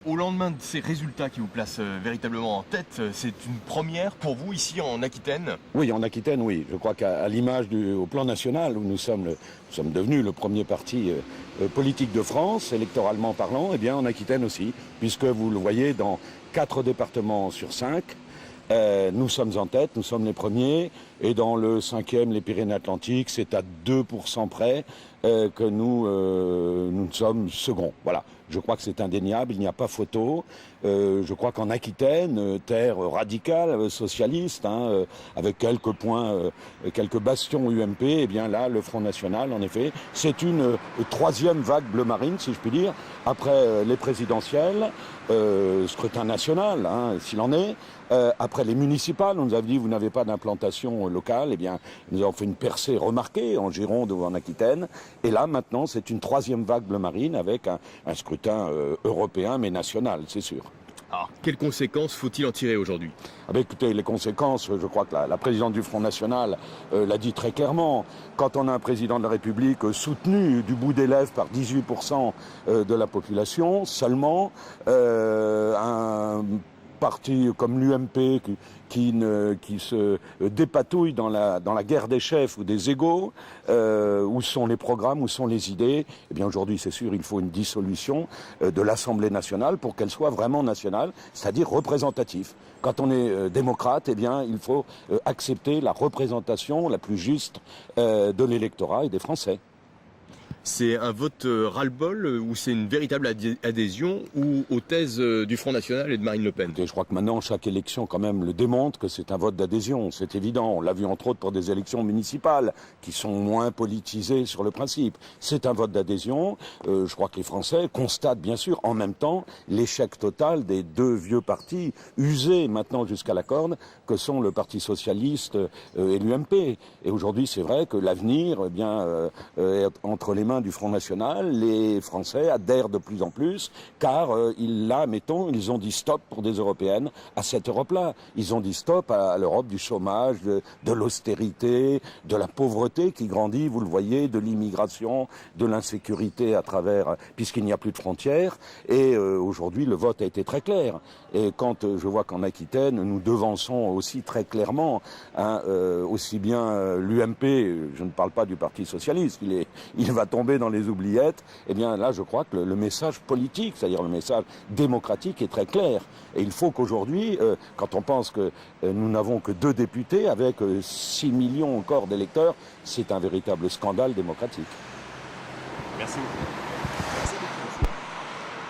Au lendemain de ces résultats qui vous placent véritablement en tête, c'est une première pour vous ici en Aquitaine? Oui, en Aquitaine, oui. Je crois qu'à l'image au plan national, où nous sommes devenus le premier parti politique de France, électoralement parlant, eh bien en Aquitaine aussi, puisque vous le voyez, dans 4 départements sur 5, nous sommes en tête, nous sommes les premiers, et dans le 5e, les Pyrénées-Atlantiques, c'est à 2% près que nous sommes seconds. Voilà. Je crois que c'est indéniable, il n'y a pas photo. Je crois qu'en Aquitaine, terre radicale, socialiste, avec quelques points, quelques bastions UMP, eh bien là, le Front National, en effet, c'est une troisième vague bleu marine, si je puis dire, après les présidentielles, scrutin national, s'il en est, après les municipales, on nous a dit vous n'avez pas d'implantation locale, eh bien nous avons fait une percée remarquée en Gironde ou en Aquitaine, et là maintenant c'est une troisième vague bleu marine avec un scrutin européen mais national, c'est sûr. Alors, quelles conséquences faut-il en tirer aujourd'hui? Écoutez, les conséquences, je crois que la présidente du Front National l'a dit très clairement. Quand on a un président de la République soutenu du bout des lèvres par 18% de la population, seulement un parti comme l'UMP qui se dépatouille dans la guerre des chefs ou des égos, où sont les programmes, où sont les idées, eh bien aujourd'hui c'est sûr il faut une dissolution de l'Assemblée nationale pour qu'elle soit vraiment nationale, c'est-à-dire représentative. Quand on est démocrate, eh bien il faut accepter la représentation la plus juste de l'électorat et des Français. C'est un vote ras-le-bol ou c'est une véritable adhésion aux thèses du Front National et de Marine Le Pen? Et je crois que maintenant, chaque élection quand même le démontre que c'est un vote d'adhésion, c'est évident. On l'a vu entre autres pour des élections municipales qui sont moins politisées sur le principe. C'est un vote d'adhésion. Je crois que les Français constatent bien sûr en même temps l'échec total des deux vieux partis usés maintenant jusqu'à la corde que sont le Parti Socialiste et l'UMP. Et aujourd'hui, c'est vrai que l'avenir eh bien, est entre les mains du Front National. Les Français adhèrent de plus en plus, car ils ont dit stop pour des européennes à cette Europe-là. Ils ont dit stop à l'Europe du chômage, de l'austérité, de la pauvreté qui grandit, vous le voyez, de l'immigration, de l'insécurité à travers, puisqu'il n'y a plus de frontières. Et aujourd'hui, le vote a été très clair. Et quand je vois qu'en Aquitaine, nous devançons aussi très clairement, aussi bien l'UMP, je ne parle pas du Parti Socialiste, il va tomber dans les oubliettes, eh bien là je crois que le message politique, c'est-à-dire le message démocratique est très clair. Et il faut qu'aujourd'hui, quand on pense que nous n'avons que 2 députés avec 6 millions encore d'électeurs, c'est un véritable scandale démocratique. Merci.